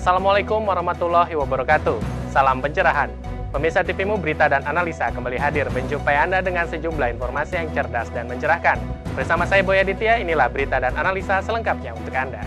Assalamualaikum warahmatullahi wabarakatuh. Salam pencerahan. Pemirsa TVMU Berita dan Analisa kembali hadir menjumpai Anda dengan sejumlah informasi yang cerdas dan mencerahkan. Bersama saya Boy Aditya, inilah Berita dan Analisa selengkapnya untuk Anda.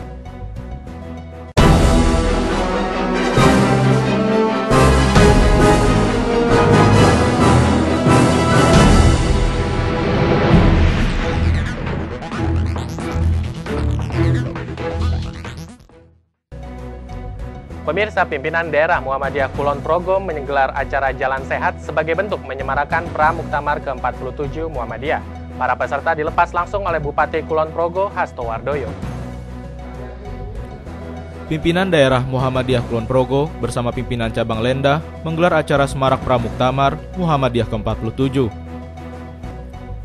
Pemirsa, pimpinan daerah Muhammadiyah Kulon Progo menggelar acara Jalan Sehat sebagai bentuk menyemarakan Pramuktamar ke-47 Muhammadiyah. Para peserta dilepas langsung oleh Bupati Kulon Progo, Hasto Wardoyo. Pimpinan daerah Muhammadiyah Kulon Progo bersama pimpinan cabang Lenda menggelar acara Semarak Pramuktamar Muhammadiyah ke-47.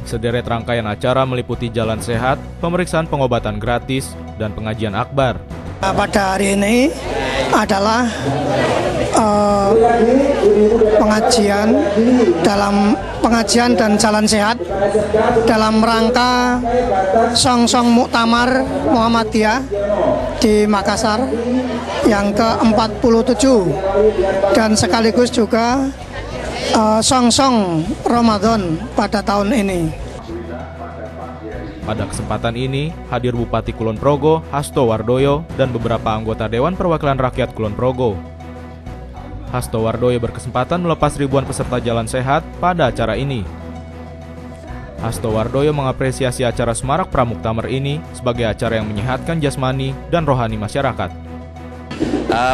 Sederet rangkaian acara meliputi Jalan Sehat, pemeriksaan pengobatan gratis, dan pengajian akbar. Pada hari ini adalah pengajian dan jalan sehat dalam rangka Songsong Muktamar Muhammadiyah di Makassar yang ke-47 dan sekaligus juga Songsong Ramadan pada tahun ini. Pada kesempatan ini, hadir Bupati Kulon Progo, Hasto Wardoyo, dan beberapa anggota Dewan Perwakilan Rakyat Kulon Progo. Hasto Wardoyo berkesempatan melepas ribuan peserta Jalan Sehat pada acara ini. Hasto Wardoyo mengapresiasi acara Semarak Pramuktamar ini sebagai acara yang menyehatkan jasmani dan rohani masyarakat.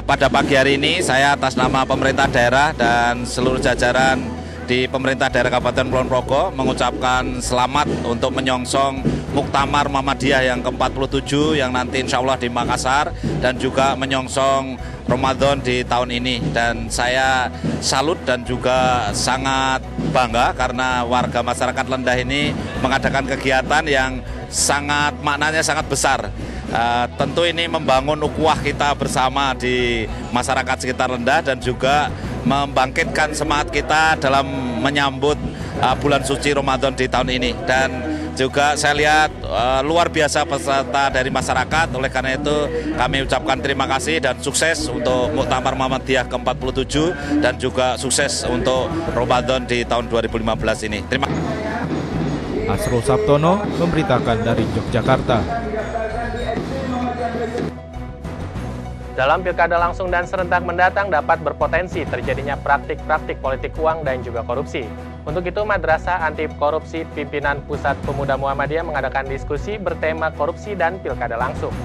Pada pagi hari ini, saya atas nama pemerintah daerah dan seluruh jajaran di pemerintah daerah Kabupaten Kulon Progo mengucapkan selamat untuk menyongsong Muktamar Muhammadiyah yang ke-47 yang nanti insya Allah di Makassar dan juga menyongsong Ramadan di tahun ini. Dan saya salut dan juga sangat bangga karena warga masyarakat Lendah ini mengadakan kegiatan yang maknanya sangat besar. Tentu ini membangun ukhuwah kita bersama di masyarakat sekitar Lendah dan juga membangkitkan semangat kita dalam menyambut bulan suci Ramadan di tahun ini. Dan juga saya lihat luar biasa peserta dari masyarakat. Oleh karena itu kami ucapkan terima kasih dan sukses untuk Muktamar Muhammadiyah ke-47 dan juga sukses untuk Ramadan di tahun 2015 ini. Terima kasih. Asrul Sabtono memberitakan dari Yogyakarta. Dalam pilkada langsung dan serentak mendatang dapat berpotensi terjadinya praktik-praktik politik uang dan juga korupsi. Untuk itu, Madrasah Anti Korupsi Pimpinan Pusat Pemuda Muhammadiyah mengadakan diskusi bertema korupsi dan pilkada langsung.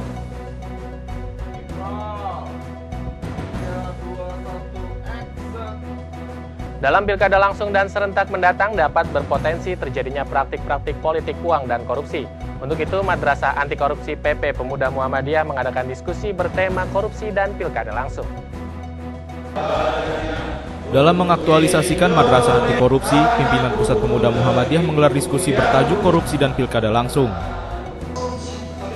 Dalam pilkada langsung dan serentak mendatang dapat berpotensi terjadinya praktik-praktik politik uang dan korupsi. Untuk itu, Madrasah Anti Korupsi PP Pemuda Muhammadiyah mengadakan diskusi bertema korupsi dan pilkada langsung. Dalam mengaktualisasikan Madrasah Anti Korupsi, Pimpinan Pusat Pemuda Muhammadiyah menggelar diskusi bertajuk korupsi dan pilkada langsung.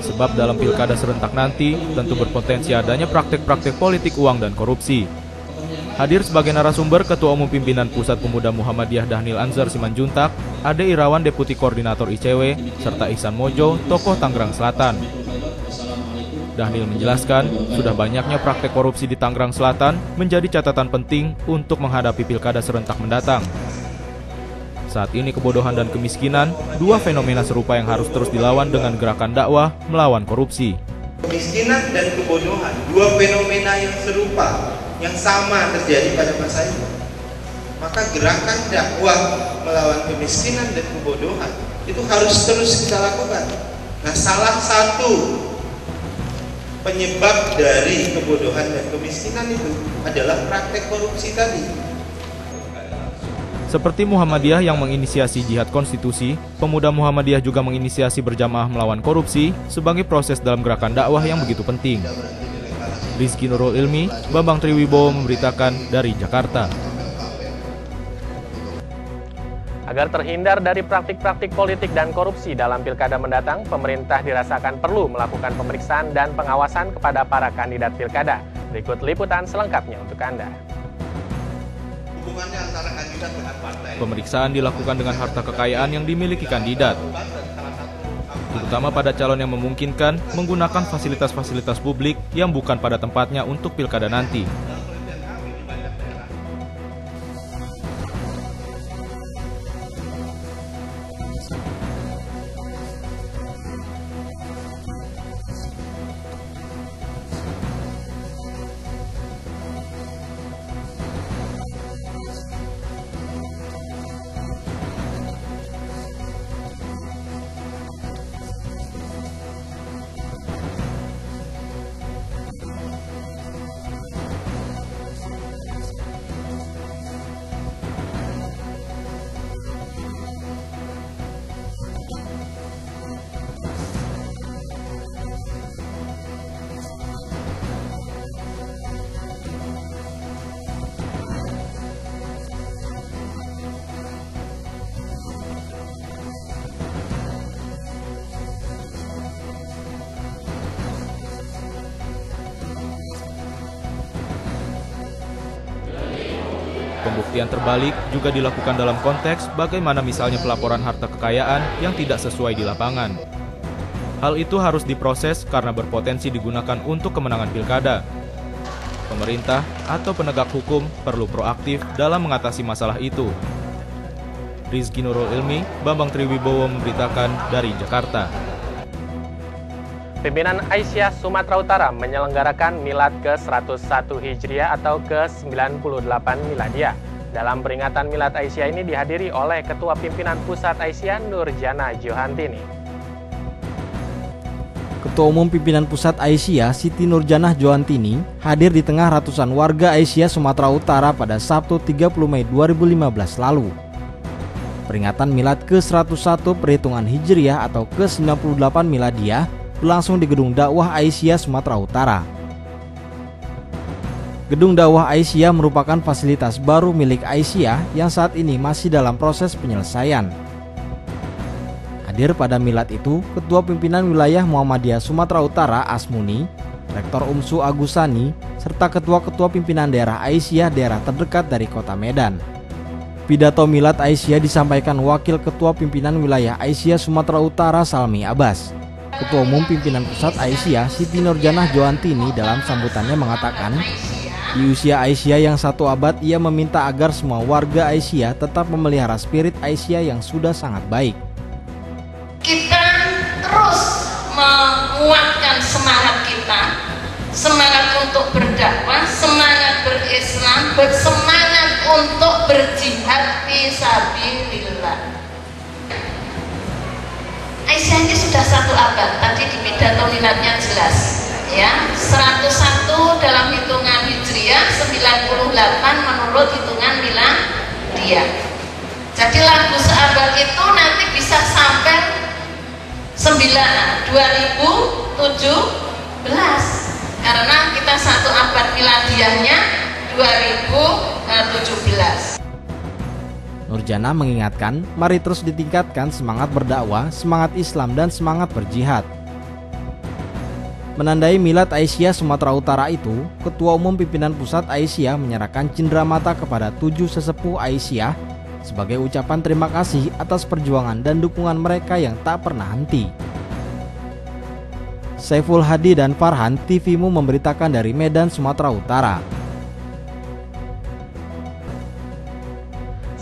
Sebab dalam pilkada serentak nanti tentu berpotensi adanya praktik-praktik politik uang dan korupsi. Hadir sebagai narasumber Ketua Umum Pimpinan Pusat Pemuda Muhammadiyah Dahnil Anzar Simanjuntak, Ade Irawan Deputi Koordinator ICW, serta Ihsan Mojo, tokoh Tangerang Selatan. Dahnil menjelaskan, sudah banyaknya praktek korupsi di Tangerang Selatan menjadi catatan penting untuk menghadapi pilkada serentak mendatang. Saat ini kebodohan dan kemiskinan, dua fenomena serupa yang harus terus dilawan dengan gerakan dakwah melawan korupsi. Kemiskinan dan kebodohan, dua fenomena yang serupa, yang sama terjadi pada masa ini. Maka gerakan dakwah melawan kemiskinan dan kebodohan itu harus terus kita lakukan. Nah, salah satu penyebab dari kebodohan dan kemiskinan itu adalah praktek korupsi tadi. Seperti Muhammadiyah yang menginisiasi jihad konstitusi, Pemuda Muhammadiyah juga menginisiasi berjamaah melawan korupsi sebagai proses dalam gerakan dakwah yang begitu penting. Rizky Nurul Ilmi, Bambang Triwibowo memberitakan dari Jakarta. Agar terhindar dari praktik-praktik politik dan korupsi dalam pilkada mendatang, pemerintah dirasakan perlu melakukan pemeriksaan dan pengawasan kepada para kandidat pilkada. Berikut liputan selengkapnya untuk Anda. Pemeriksaan dilakukan dengan harta kekayaan yang dimiliki kandidat. terutama pada calon yang memungkinkan menggunakan fasilitas-fasilitas publik yang bukan pada tempatnya untuk pilkada nanti. Pembuktian terbalik juga dilakukan dalam konteks bagaimana misalnya pelaporan harta kekayaan yang tidak sesuai di lapangan. Hal itu harus diproses karena berpotensi digunakan untuk kemenangan pilkada. Pemerintah atau penegak hukum perlu proaktif dalam mengatasi masalah itu. Rizky Nurul Ilmi, Bambang Triwibowo memberitakan dari Jakarta. Pimpinan Aisyah Sumatera Utara menyelenggarakan Milad ke-101 Hijriah atau ke-98 Miladiah. Dalam peringatan Milad Aisyah ini dihadiri oleh Ketua Pimpinan Pusat Aisyah Nurjana Johantini. Ketua Umum Pimpinan Pusat Aisyah Siti Nurjanah Johantini hadir di tengah ratusan warga Aisyah Sumatera Utara pada Sabtu 30 Mei 2015 lalu. Peringatan Milad ke-101 perhitungan Hijriah atau ke-98 Miladiah berlangsung di Gedung Dakwah Aisyah Sumatera Utara. Gedung Dakwah Aisyah merupakan fasilitas baru milik Aisyah yang saat ini masih dalam proses penyelesaian. Hadir pada milad itu, Ketua Pimpinan Wilayah Muhammadiyah Sumatera Utara Asmuni, Rektor UMSU Agusani, serta Ketua-Ketua Pimpinan Daerah Aisyah daerah terdekat dari Kota Medan. Pidato Milad Aisyah disampaikan Wakil Ketua Pimpinan Wilayah Aisyah Sumatera Utara Salmi Abbas. Ketua Umum Pimpinan Pusat Aisyah Siti Nurjanah Johantini dalam sambutannya mengatakan, di usia Aisyah yang 1 abad ia meminta agar semua warga Aisyah tetap memelihara spirit Aisyah yang sudah sangat baik. Kita terus menguatkan semangat kita, semangat untuk berdakwah, semangat berislam, bersemangat untuk berjihad fisabilillah. Aisyah ini sudah 1 abad, tadi di pidato miladnya jelas ya, 101 dalam hitungan Hijriah, 98 menurut hitungan Miladiyah. Jadi lagu seabad itu nanti bisa sampai 2017 karena kita 1 abad Miladiyahnya 2017. Nurjanah mengingatkan, mari terus ditingkatkan semangat berdakwah, semangat Islam, dan semangat berjihad. Menandai Milad Aisyah Sumatera Utara itu, Ketua Umum Pimpinan Pusat Aisyah menyerahkan cindramata kepada 7 sesepuh Aisyah sebagai ucapan terima kasih atas perjuangan dan dukungan mereka yang tak pernah henti. Saiful Hadi dan Farhan, TVmu memberitakan dari Medan, Sumatera Utara.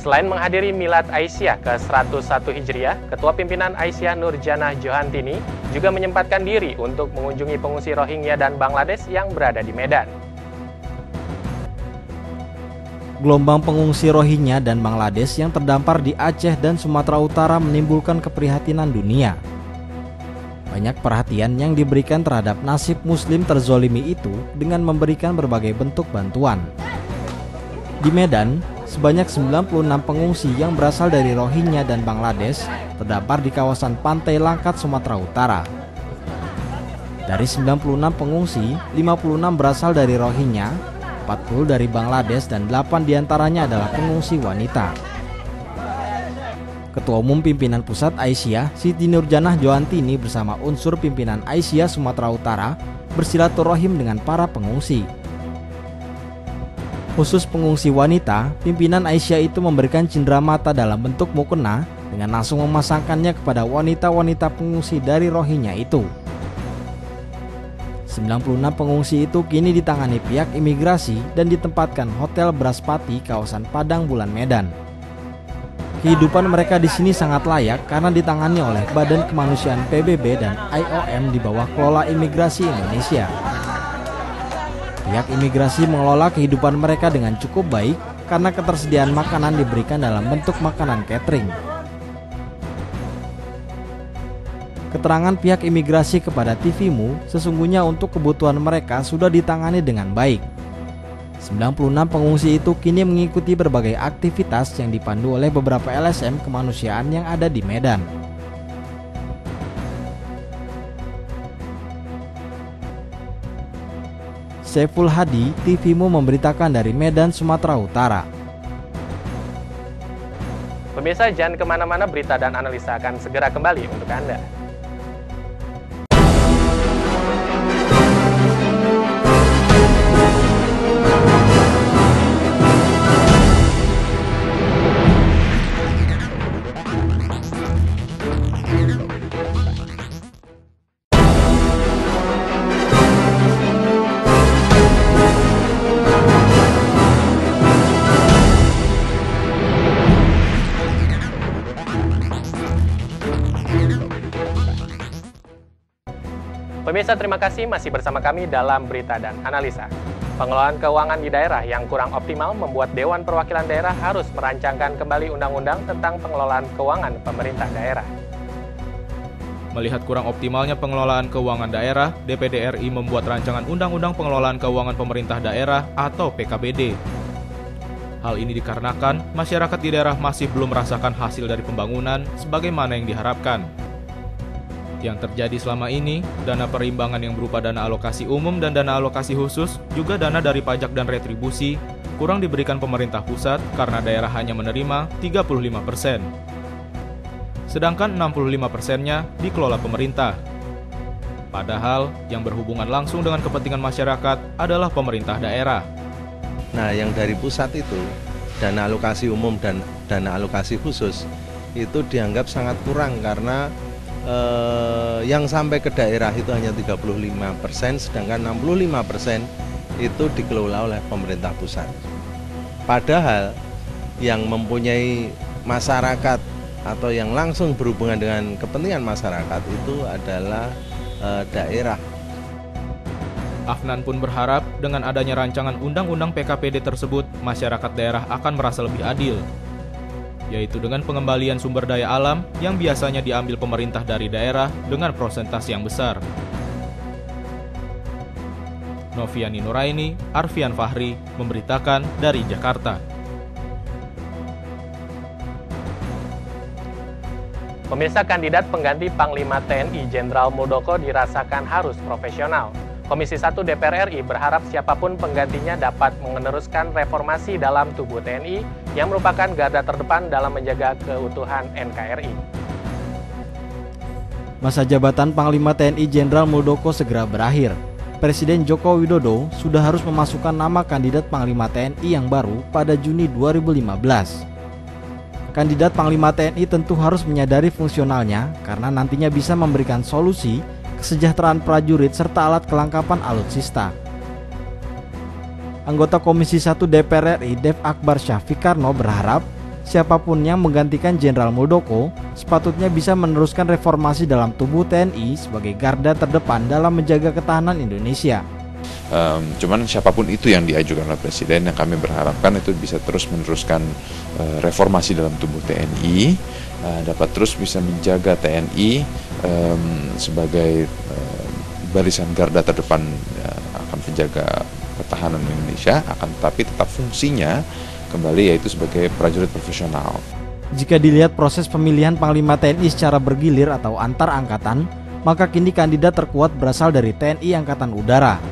Selain menghadiri Milad Aisyah ke-101 Hijriah, Ketua Pimpinan Aisyah Nurjanah Johantini juga menyempatkan diri untuk mengunjungi pengungsi Rohingya dan Bangladesh yang berada di Medan. Gelombang pengungsi Rohingya dan Bangladesh yang terdampar di Aceh dan Sumatera Utara menimbulkan keprihatinan dunia. Banyak perhatian yang diberikan terhadap nasib muslim terzolimi itu dengan memberikan berbagai bentuk bantuan. Di Medan, sebanyak 96 pengungsi yang berasal dari Rohingya dan Bangladesh terdampar di kawasan Pantai Langkat, Sumatera Utara. Dari 96 pengungsi, 56 berasal dari Rohingya, 40 dari Bangladesh, dan 8 diantaranya adalah pengungsi wanita. Ketua Umum Pimpinan Pusat Aisyah Siti Nurjanah Johantini bersama unsur pimpinan Aisyah Sumatera Utara bersilaturahim dengan para pengungsi. Khusus pengungsi wanita, pimpinan Aisyah itu memberikan cindramata dalam bentuk mukena dengan langsung memasangkannya kepada wanita-wanita pengungsi dari Rohingya itu. 96 pengungsi itu kini ditangani pihak imigrasi dan ditempatkan Hotel Braspati kawasan Padang Bulan, Medan. Kehidupan mereka di sini sangat layak karena ditangani oleh Badan Kemanusiaan PBB dan IOM di bawah kelola Imigrasi Indonesia. Pihak imigrasi mengelola kehidupan mereka dengan cukup baik karena ketersediaan makanan diberikan dalam bentuk makanan catering. Keterangan pihak imigrasi kepada TVMU sesungguhnya untuk kebutuhan mereka sudah ditangani dengan baik. 96 pengungsi itu kini mengikuti berbagai aktivitas yang dipandu oleh beberapa LSM kemanusiaan yang ada di Medan. Saiful Hadi, TVMU memberitakan dari Medan, Sumatera Utara. Pemirsa, jangan kemana-mana, berita dan analisa akan segera kembali untuk Anda. Pemirsa, terima kasih masih bersama kami dalam berita dan analisa. Pengelolaan keuangan di daerah yang kurang optimal membuat Dewan Perwakilan Daerah harus merancangkan kembali undang-undang tentang pengelolaan keuangan pemerintah daerah. Melihat kurang optimalnya pengelolaan keuangan daerah, DPD RI membuat rancangan Undang-Undang Pengelolaan Keuangan Pemerintah Daerah atau PKPD. Hal ini dikarenakan masyarakat di daerah masih belum merasakan hasil dari pembangunan sebagaimana yang diharapkan. Yang terjadi selama ini, dana perimbangan yang berupa dana alokasi umum dan dana alokasi khusus, juga dana dari pajak dan retribusi, kurang diberikan pemerintah pusat karena daerah hanya menerima 35%. Sedangkan 65%-nya dikelola pemerintah. Padahal, yang berhubungan langsung dengan kepentingan masyarakat adalah pemerintah daerah. Nah, yang dari pusat itu, dana alokasi umum dan dana alokasi khusus, itu dianggap sangat kurang karena yang sampai ke daerah itu hanya 35%, sedangkan 65% itu dikelola oleh pemerintah pusat. Padahal yang mempunyai masyarakat atau yang langsung berhubungan dengan kepentingan masyarakat itu adalah daerah. Afnan pun berharap dengan adanya rancangan Undang-Undang PKPD tersebut, masyarakat daerah akan merasa lebih adil, yaitu dengan pengembalian sumber daya alam yang biasanya diambil pemerintah dari daerah dengan persentase yang besar. Noviani Nuraini, Arfian Fahri, memberitakan dari Jakarta. Pemirsa, kandidat pengganti Panglima TNI Jenderal Muldoko dirasakan harus profesional. Komisi 1 DPR RI berharap siapapun penggantinya dapat meneruskan reformasi dalam tubuh TNI yang merupakan garda terdepan dalam menjaga keutuhan NKRI. Masa jabatan Panglima TNI Jenderal Muldoko segera berakhir. Presiden Joko Widodo sudah harus memasukkan nama kandidat Panglima TNI yang baru pada Juni 2015. Kandidat Panglima TNI tentu harus menyadari fungsionalnya karena nantinya bisa memberikan solusi kesejahteraan prajurit serta alat kelengkapan alutsista. Anggota Komisi 1 DPR RI Dev Akbar Syafikarno berharap siapapun yang menggantikan Jenderal Muldoko sepatutnya bisa meneruskan reformasi dalam tubuh TNI sebagai garda terdepan dalam menjaga ketahanan Indonesia. Cuman siapapun itu yang diajukan oleh Presiden, yang kami berharapkan itu bisa terus meneruskan reformasi dalam tubuh TNI, dapat terus bisa menjaga TNI sebagai barisan garda terdepan akan penjaga pertahanan Indonesia, akan tetapi tetap fungsinya kembali yaitu sebagai prajurit profesional. Jika dilihat proses pemilihan Panglima TNI secara bergilir atau antar angkatan, maka kini kandidat terkuat berasal dari TNI Angkatan Udara.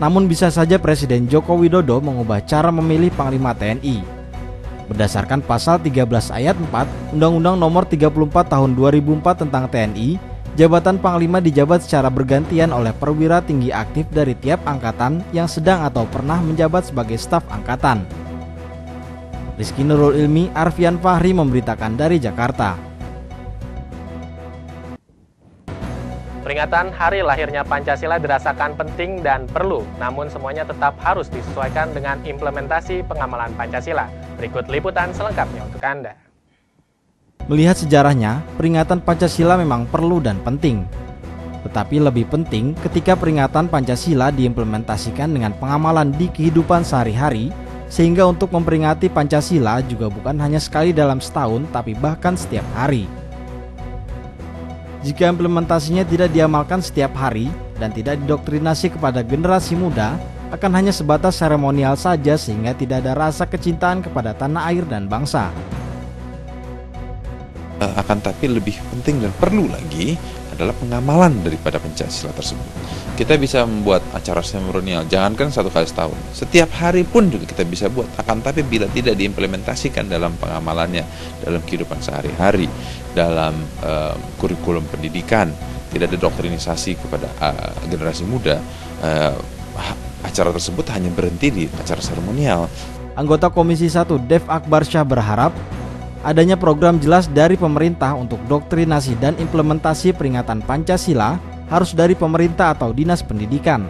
Namun bisa saja Presiden Joko Widodo mengubah cara memilih Panglima TNI. Berdasarkan pasal 13 ayat 4 Undang-Undang Nomor 34 Tahun 2004 tentang TNI, jabatan Panglima dijabat secara bergantian oleh perwira tinggi aktif dari tiap angkatan yang sedang atau pernah menjabat sebagai staf angkatan. Rizky Nurul Ilmi, Arfian Fahri memberitakan dari Jakarta. Peringatan hari lahirnya Pancasila dirasakan penting dan perlu, namun semuanya tetap harus disesuaikan dengan implementasi pengamalan Pancasila. Berikut liputan selengkapnya untuk Anda. Melihat sejarahnya, peringatan Pancasila memang perlu dan penting. Tetapi lebih penting ketika peringatan Pancasila diimplementasikan dengan pengamalan di kehidupan sehari-hari, sehingga untuk memperingati Pancasila juga bukan hanya sekali dalam setahun, tapi bahkan setiap hari. Jika implementasinya tidak diamalkan setiap hari dan tidak didoktrinasi kepada generasi muda, akan hanya sebatas seremonial saja sehingga tidak ada rasa kecintaan kepada tanah air dan bangsa. Akan tapi lebih penting dan perlu lagi adalah pengamalan daripada Pancasila tersebut. Kita bisa membuat acara seremonial, jangankan 1 kali setahun, setiap hari pun juga kita bisa buat. Akan tapi bila tidak diimplementasikan dalam pengamalannya, dalam kehidupan sehari-hari, dalam kurikulum pendidikan, tidak ada doktrinisasi kepada generasi muda, acara tersebut hanya berhenti di acara seremonial. Anggota Komisi 1 Dev Akbar Syah berharap adanya program jelas dari pemerintah untuk doktrinasi dan implementasi peringatan Pancasila harus dari pemerintah atau dinas pendidikan.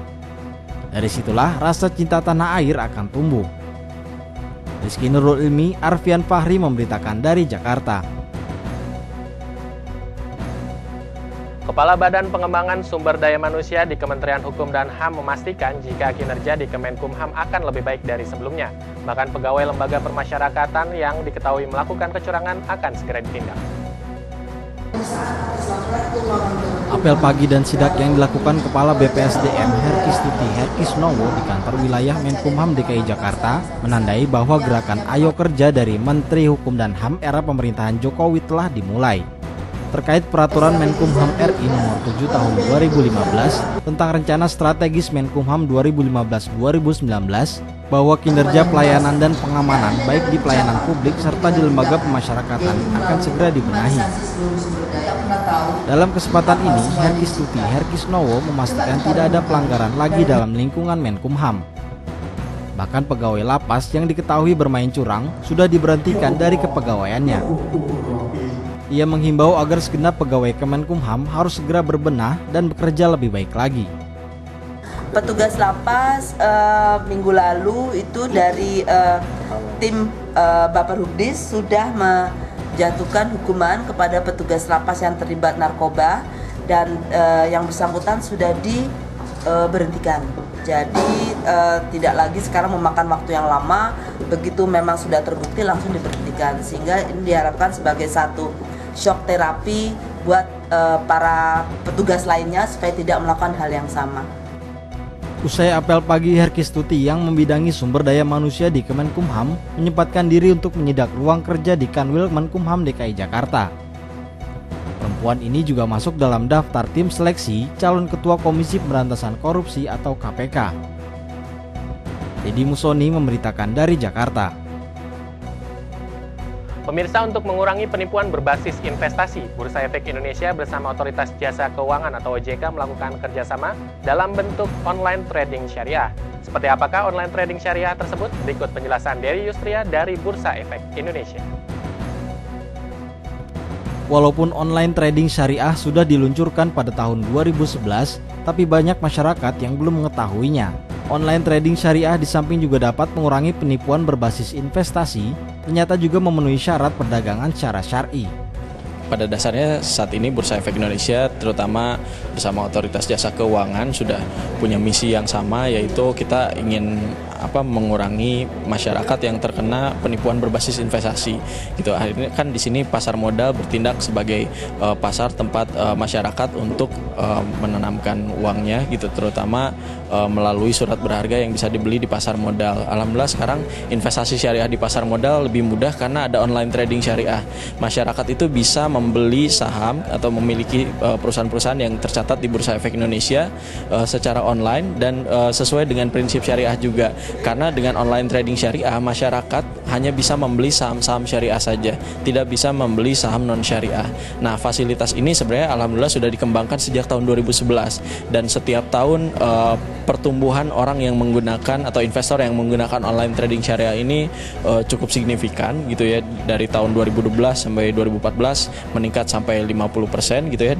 Dari situlah rasa cinta tanah air akan tumbuh. Rizky Nurul Ilmi, Arfian Fahri memberitakan dari Jakarta. Kepala Badan Pengembangan Sumber Daya Manusia di Kementerian Hukum dan HAM memastikan jika kinerja di Kemenkumham akan lebih baik dari sebelumnya. Bahkan pegawai lembaga permasyarakatan yang diketahui melakukan kecurangan akan segera ditindak. Apel pagi dan sidak yang dilakukan Kepala BPSDM Herkis Tuti Herkis Nowo di kantor wilayah Menkumham DKI Jakarta menandai bahwa gerakan Ayo Kerja dari Menteri Hukum dan HAM era pemerintahan Jokowi telah dimulai. Terkait peraturan Menkumham RI nomor 7 tahun 2015 tentang rencana strategis Menkumham 2015-2019 bahwa kinerja pelayanan dan pengamanan baik di pelayanan publik serta di lembaga pemasyarakatan akan segera dibenahi. Dalam kesempatan ini, Herkis Tuti Herkis Nowo memastikan tidak ada pelanggaran lagi dalam lingkungan Menkumham. Bahkan pegawai lapas yang diketahui bermain curang sudah diberhentikan dari kepegawaiannya. Ia menghimbau agar segenap pegawai Kemenkumham harus segera berbenah dan bekerja lebih baik lagi. Petugas lapas minggu lalu itu dari tim Baperhubdis sudah menjatuhkan hukuman kepada petugas lapas yang terlibat narkoba dan yang bersangkutan sudah diberhentikan. Jadi tidak lagi sekarang memakan waktu yang lama, begitu memang sudah terbukti langsung diberhentikan, sehingga ini diharapkan sebagai satu shock terapi buat para petugas lainnya supaya tidak melakukan hal yang sama. Usai apel pagi, Herkis Tuti yang membidangi sumber daya manusia di Kemenkumham menyempatkan diri untuk menyidak ruang kerja di Kanwil Menkumham DKI Jakarta. Perempuan ini juga masuk dalam daftar tim seleksi calon Ketua Komisi Pemberantasan Korupsi atau KPK. Deddy Musoni memberitakan dari Jakarta. Pemirsa, untuk mengurangi penipuan berbasis investasi, Bursa Efek Indonesia bersama Otoritas Jasa Keuangan atau OJK melakukan kerjasama dalam bentuk online trading syariah. Seperti apakah online trading syariah tersebut? Berikut penjelasan dari Yustria dari Bursa Efek Indonesia. Walaupun online trading syariah sudah diluncurkan pada tahun 2011, tapi banyak masyarakat yang belum mengetahuinya. Online trading syariah di samping juga dapat mengurangi penipuan berbasis investasi, ternyata juga memenuhi syarat perdagangan secara syar'i. Pada dasarnya saat ini Bursa Efek Indonesia terutama bersama Otoritas Jasa Keuangan sudah punya misi yang sama, yaitu kita ingin mengurangi masyarakat yang terkena penipuan berbasis investasi. Gitu. Akhirnya kan di sini pasar modal bertindak sebagai pasar tempat masyarakat untuk menanamkan uangnya, gitu, terutama melalui surat berharga yang bisa dibeli di pasar modal. Alhamdulillah sekarang investasi syariah di pasar modal lebih mudah karena ada online trading syariah. Masyarakat itu bisa membeli saham atau memiliki perusahaan-perusahaan yang tercatat di Bursa Efek Indonesia secara online dan sesuai dengan prinsip syariah juga. Karena dengan online trading syariah, masyarakat hanya bisa membeli saham-saham syariah saja, tidak bisa membeli saham non syariah. Nah, fasilitas ini sebenarnya alhamdulillah sudah dikembangkan sejak tahun 2011 dan setiap tahun pertumbuhan orang yang menggunakan atau investor yang menggunakan online trading syariah ini cukup signifikan gitu ya. Dari tahun 2012 sampai 2014 meningkat sampai 50% gitu ya.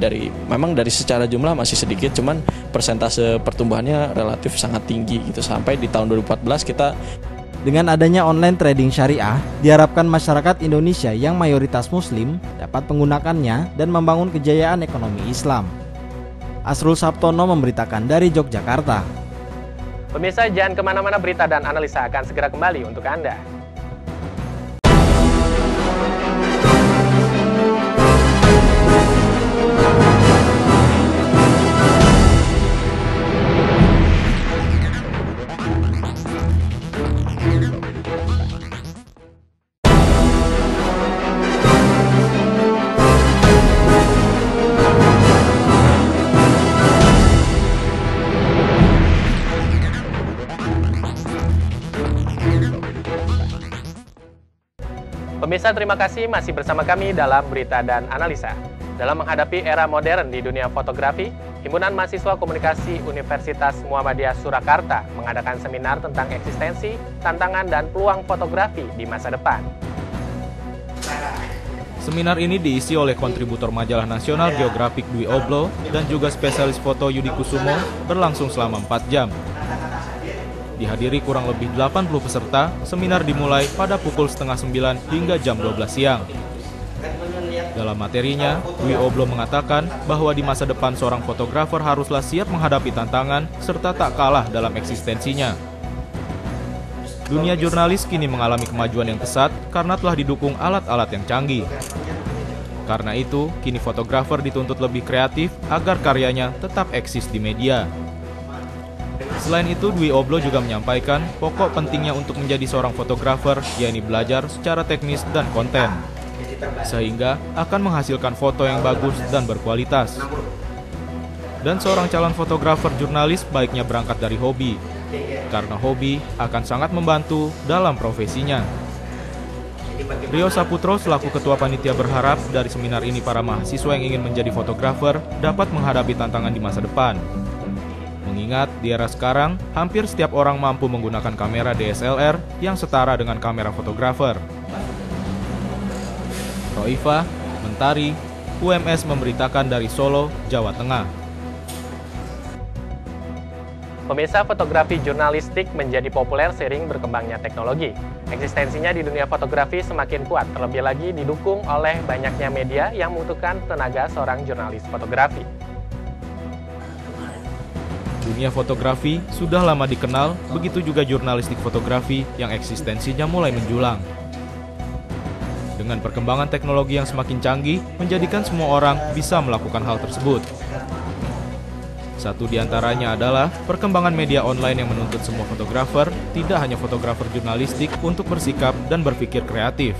Memang dari secara jumlah masih sedikit, cuman persentase pertumbuhannya relatif sangat tinggi gitu. Sampai di tahun 2014 kita dengan adanya online trading syariah, diharapkan masyarakat Indonesia yang mayoritas muslim dapat menggunakannya dan membangun kejayaan ekonomi Islam. Asrul Sabtono memberitakan dari Yogyakarta. Pemirsa, jangan kemana-mana, berita dan analisa akan segera kembali untuk Anda. Pemirsa, terima kasih masih bersama kami dalam Berita dan Analisa. Dalam menghadapi era modern di dunia fotografi, Himpunan Mahasiswa Komunikasi Universitas Muhammadiyah Surakarta mengadakan seminar tentang eksistensi, tantangan, dan peluang fotografi di masa depan. Seminar ini diisi oleh kontributor majalah nasional Geografik Dwi Oblo dan juga spesialis foto Yudi Kusumo, berlangsung selama 4 jam. Dihadiri kurang lebih 80 peserta, seminar dimulai pada pukul 8:30 hingga jam 12 siang. Dalam materinya, Dwi Oblo mengatakan bahwa di masa depan seorang fotografer haruslah siap menghadapi tantangan serta tak kalah dalam eksistensinya. Dunia jurnalis kini mengalami kemajuan yang pesat karena telah didukung alat-alat yang canggih. Karena itu, kini fotografer dituntut lebih kreatif agar karyanya tetap eksis di media. Selain itu, Dwi Oblo juga menyampaikan pokok pentingnya untuk menjadi seorang fotografer, yakni belajar secara teknis dan konten, sehingga akan menghasilkan foto yang bagus dan berkualitas. Dan seorang calon fotografer jurnalis baiknya berangkat dari hobi, karena hobi akan sangat membantu dalam profesinya. Rio Saputro selaku Ketua Panitia berharap dari seminar ini para mahasiswa yang ingin menjadi fotografer dapat menghadapi tantangan di masa depan. Mengingat di era sekarang, hampir setiap orang mampu menggunakan kamera DSLR yang setara dengan kamera fotografer. Roifa, Mentari, UMS memberitakan dari Solo, Jawa Tengah. Pemirsa, fotografi jurnalistik menjadi populer seiring berkembangnya teknologi. Eksistensinya di dunia fotografi semakin kuat, terlebih lagi didukung oleh banyaknya media yang membutuhkan tenaga seorang jurnalis fotografi. Dunia fotografi sudah lama dikenal, begitu juga jurnalistik fotografi yang eksistensinya mulai menjulang. Dengan perkembangan teknologi yang semakin canggih, menjadikan semua orang bisa melakukan hal tersebut. Satu di antaranya adalah perkembangan media online yang menuntut semua fotografer, tidak hanya fotografer jurnalistik, untuk bersikap dan berpikir kreatif.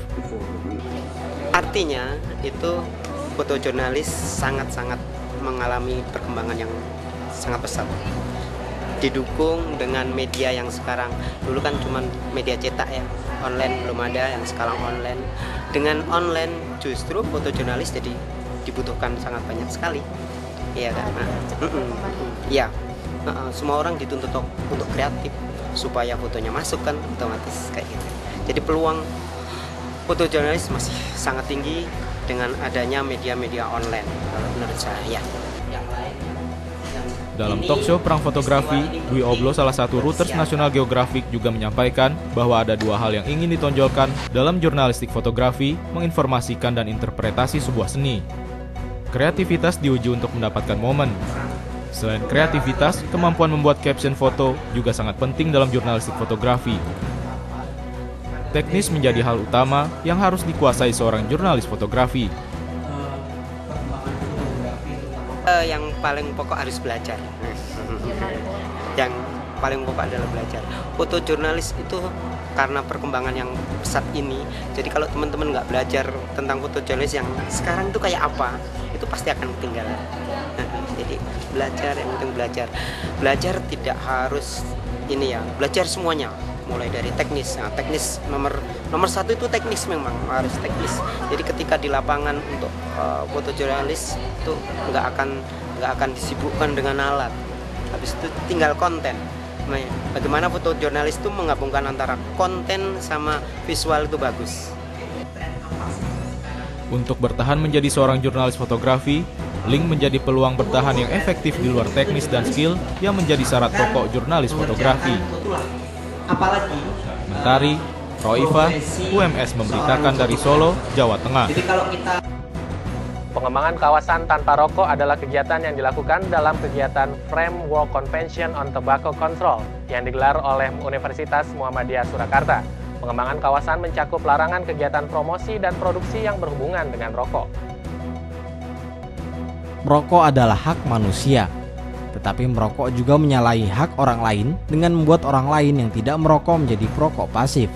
Artinya, itu fotojurnalis sangat-sangat mengalami perkembangan yang sangat pesat, didukung dengan media yang sekarang. Dulu kan cuma media cetak ya, online belum ada, yang sekarang online. Dengan online justru fotojurnalis jadi dibutuhkan sangat banyak sekali. Iya kan? Iya, semua orang dituntut untuk kreatif supaya fotonya masuk kan, otomatis kayak gitu. Jadi peluang fotojurnalis masih sangat tinggi dengan adanya media-media online kalau menurut saya. Dalam talkshow Perang Fotografi, Dwi Oblo, salah satu Reuters National Geographic, juga menyampaikan bahwa ada dua hal yang ingin ditonjolkan dalam jurnalistik fotografi, menginformasikan dan interpretasi sebuah seni. Kreativitas diuji untuk mendapatkan momen. Selain kreativitas, kemampuan membuat caption foto juga sangat penting dalam jurnalistik fotografi. Teknis menjadi hal utama yang harus dikuasai seorang jurnalis fotografi. Yang paling pokok harus belajar. Yang paling pokok adalah belajar. Fotojurnalis itu karena perkembangan yang pesat ini, jadi kalau teman-teman nggak belajar tentang fotojurnalis yang sekarang itu kayak apa, itu pasti akan ketinggalan. Jadi belajar, yang penting belajar tidak harus ini ya, belajar semuanya, mulai dari teknis. Nah, teknis nomor satu itu teknis, memang harus teknis. Jadi ketika di lapangan untuk fotojurnalis itu nggak akan disibukkan dengan alat, habis itu tinggal konten. Bagaimana fotojurnalis itu menggabungkan antara konten sama visual itu bagus. Untuk bertahan menjadi seorang jurnalis fotografi, Link menjadi peluang bertahan yang efektif di luar teknis dan skill yang menjadi syarat pokok jurnalis fotografi. Apalagi Mentari, Roifa, UMS memberitakan dari Solo, Jawa Tengah. Jadi kalau kita Pengembangan kawasan tanpa rokok adalah kegiatan yang dilakukan dalam kegiatan Framework Convention on Tobacco Control yang digelar oleh Universitas Muhammadiyah Surakarta. Pengembangan kawasan mencakup larangan kegiatan promosi dan produksi yang berhubungan dengan rokok. Merokok adalah hak manusia, tetapi merokok juga menyalahi hak orang lain dengan membuat orang lain yang tidak merokok menjadi perokok pasif.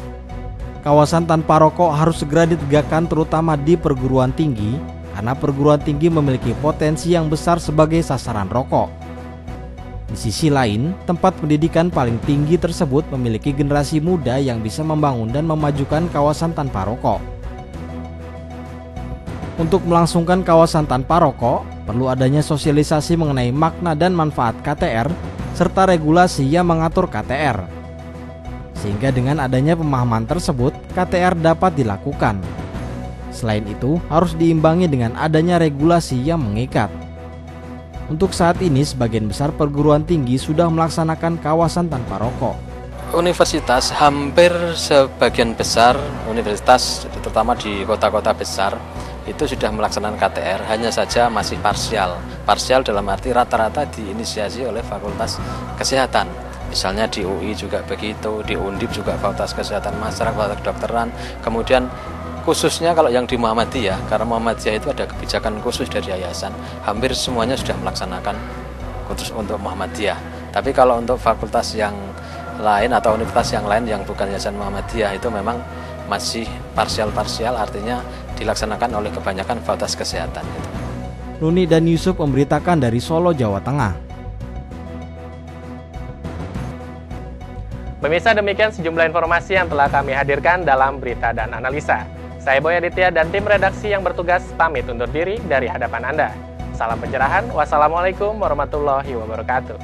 Kawasan tanpa rokok harus segera ditegakkan terutama di perguruan tinggi, karena perguruan tinggi memiliki potensi yang besar sebagai sasaran rokok. Di sisi lain, tempat pendidikan paling tinggi tersebut memiliki generasi muda yang bisa membangun dan memajukan kawasan tanpa rokok. Untuk melangsungkan kawasan tanpa rokok, perlu adanya sosialisasi mengenai makna dan manfaat KTR, serta regulasi yang mengatur KTR. Sehingga dengan adanya pemahaman tersebut, KTR dapat dilakukan. Selain itu, harus diimbangi dengan adanya regulasi yang mengikat. Untuk saat ini, sebagian besar perguruan tinggi sudah melaksanakan kawasan tanpa rokok. Universitas, hampir sebagian besar universitas, terutama di kota-kota besar, itu sudah melaksanakan KTR, hanya saja masih parsial. Parsial dalam arti rata-rata diinisiasi oleh Fakultas Kesehatan. Misalnya di UI juga begitu, di Undip juga Fakultas Kesehatan Masyarakat, Fakultas Kedokteran, kemudian khususnya kalau yang di Muhammadiyah, karena Muhammadiyah itu ada kebijakan khusus dari yayasan, hampir semuanya sudah melaksanakan khusus untuk Muhammadiyah. Tapi kalau untuk fakultas yang lain atau universitas yang lain yang bukan yayasan Muhammadiyah itu memang masih parsial-parsial, artinya dilaksanakan oleh kebanyakan fakultas kesehatan. Nuni dan Yusuf memberitakan dari Solo, Jawa Tengah. Pemirsa, demikian sejumlah informasi yang telah kami hadirkan dalam Berita dan Analisa. Saya Boy Aditya dan tim redaksi yang bertugas pamit undur diri dari hadapan Anda. Salam pencerahan, wassalamualaikum warahmatullahi wabarakatuh.